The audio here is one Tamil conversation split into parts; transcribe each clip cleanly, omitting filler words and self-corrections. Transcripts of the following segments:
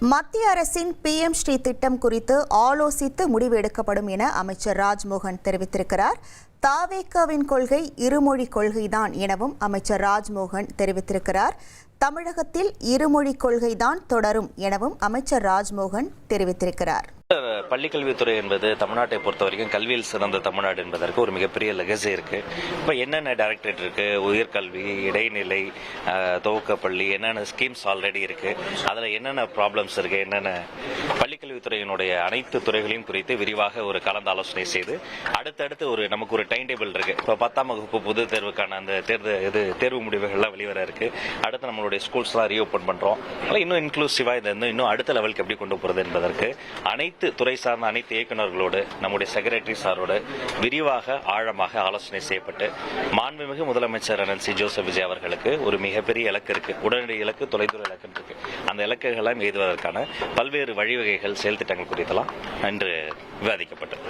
மத்திய அரசின் PM ஸ்ரீ திட்டம் குறித்து ஆலோசித்து முடிவு எடுக்கப்படும் என அமைச்சர் ராஜ்மோகன் தெரிவித்திருக்கிறார். தாவேகாவின் கொள்கை இருமொழி கொள்கைதான் எனவும் அமைச்சர் ராஜ்மோகன் தெரிவித்திருக்கிறார். தமிழகத்தில் இருமொழி கொள்கைதான் தொடரும் எனவும் அமைச்சர் ராஜ்மோகன் தெரிவித்திருக்கிறார். பள்ளிக்கல்வித்துறை என்பது தமிழ்நாட்டை பொறுத்த வரைக்கும் கல்வியில் சிறந்த தமிழ்நாடு என்பதற்கு ஒரு மிகப்பெரிய லெகசி இருக்கு. இப்போ என்னென்ன டைரக்டரேட் இருக்கு, உயர்கல்வி, இடைநிலை, துவக்கப்பள்ளி, என்னென்ன ஸ்கீம்ஸ் ஆல்ரெடி இருக்கு, அதில் என்னென்ன ப்ராப்ளம்ஸ் இருக்கு, என்னென்ன பள்ளிக்கல்வித்துறையினுடைய அனைத்து துறைகளையும் குறித்து விரிவாக ஒரு கலந்து ஆலோசனை செய்து அடுத்தடுத்து நமக்கு ஒரு டைம் டேபிள் இருக்கு. இப்போ 10ஆம் வகுப்பு பொது தேர்வுக்கான அந்த தேர்வு முடிவுகள்லாம் வெளிவர இருக்கு. அடுத்து நம்மளுடைய ஸ்கூல்ஸ்லாம் ரீஓபன் பண்றோம். இன்னும் இன்க்ளூசிவா இன்னும் அடுத்த லெவலுக்கு எப்படி கொண்டு போறது என்பதற்கு அனைத்து துறை சார்ந்த அனைத்து இயக்குநர்களோடு நம்முடைய செக்ரட்டரி சாரோடு விரிவாக ஆழமாக ஆலோசனை செய்யப்பட்டு மாண்புமிகு முதலமைச்சர் NLC ஜோசப் விஜய் அவர்களுக்கு ஒரு மிகப்பெரிய இலக்கு இருக்கு. உடனடி இலக்கு, தொலைதூர இலக்கு இருக்கு. அந்த இலக்குகளை எய்துவதற்கான பல்வேறு வழிவகைகள், செயல் திட்டங்கள் குறித்தெல்லாம் இன்று விவாதிக்கப்பட்டது.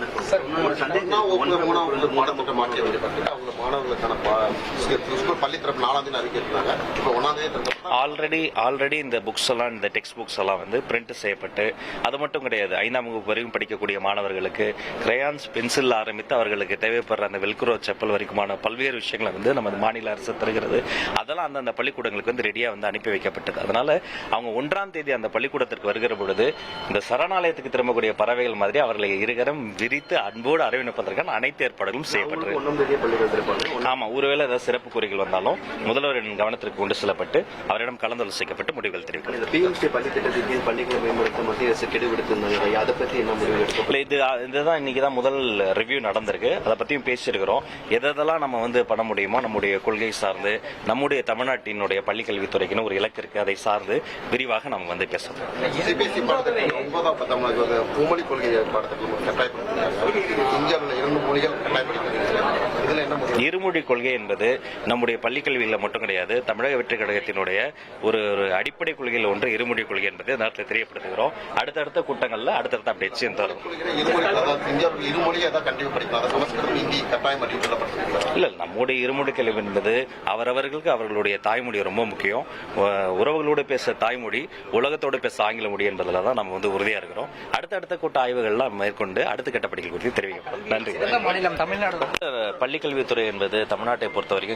ஆல்ரெடி இந்த புக்ஸ் எல்லாம், இந்த டெக்ஸ்ட் புக்ஸ் எல்லாம் பிரிண்ட் செய்யப்பட்டு, அது மட்டும் கிடையாது, 5ஆம் வகுப்பு வரைக்கும் படிக்கக்கூடிய மாணவர்களுக்கு கிரையான்ஸ், பென்சில் ஆரம்பித்து அவர்களுக்கு தேவைப்படுற அந்த வெல்க்ரோ செப்பல் வரைக்குமான பல்வேறு விஷயங்களை நமது மாநில அரசு தருகிறது. அதெல்லாம் அந்தந்த பள்ளிக்கூடங்களுக்கு ரெடியா அனுப்பி வைக்கப்பட்டது. அதனால அவங்க 1ஆம் தேதி அந்த பள்ளிக்கூடத்திற்கு வருகிற பொழுது இந்த சரணாலயத்துக்கு திரும்பக்கூடிய பறவைகள் மாதிரி அவர்களை இருகரம் விரித்து அன்போடு அரவணைப்பதற்கான அனைத்து ஏற்பாடுகளும் செய்யப்பட்டிருக்கு. ஆமா, ஒருவேளை ஏதாவது சிறப்பு குறைகள் வந்தாலும் முதல்வரின் கவனத்திற்கு கொண்டு செல்லப்பட்டு அவரிடம் கலந்தாலோசிக்கப்பட்டு முடிவுகள் இதுதான் இன்னைக்குதான் முதல் ரிவ்யூ நடந்திருக்கு. அதை பத்தியும் பேசியிருக்கிறோம். எதெல்லாம் நம்ம பண்ண முடியுமோ நம்முடைய கொள்கை சார்ந்து, நம்முடைய தமிழ்நாட்டினுடைய பள்ளிக்கல்வித்துறைக்குன்னு ஒரு இலக்கு இருக்கு, அதை சார்ந்து விரிவாக நம்ம பேசணும். இருமொழி கொள்கை என்பது நம்முடைய பள்ளிக்கல்வியில் மட்டும் கிடையாது, தமிழக வெற்றி கழகத்தினுடைய ஒரு அடிப்படை கொள்கையில் ஒன்று இருமொழி கொள்கை என்பது நேரத்தில் தெரியப்படுத்துகிறோம். அடுத்தடுத்த கூட்டங்கள்ல அடுத்தடுத்த அப்டேட்ஸ் தரும். இல்ல, நம்முடைய இருமொழி கல்வி என்பது அவரவர்களுக்கு அவர்களுடைய தாய்மொழி ரொம்ப முக்கியம். உறவுகளோடு பேச தாய்மொழி, உலகத்தோடு பேச ஆங்கில மொழி என்பதில் தான் நம்ம உறுதியா இருக்கிறோம். அடுத்தடுத்த கூட்ட ஆய்வுகள்லாம் மேற்கொண்டு அடுத்த கட்ட படிகள் குறித்து தெரிவிக்கப்படும். நன்றி. மாநிலம் தமிழ்நாடு. பள்ளிக்கல்வித்துறை என்பது தமிழ்நாட்டை பொறுத்த வரைக்கும்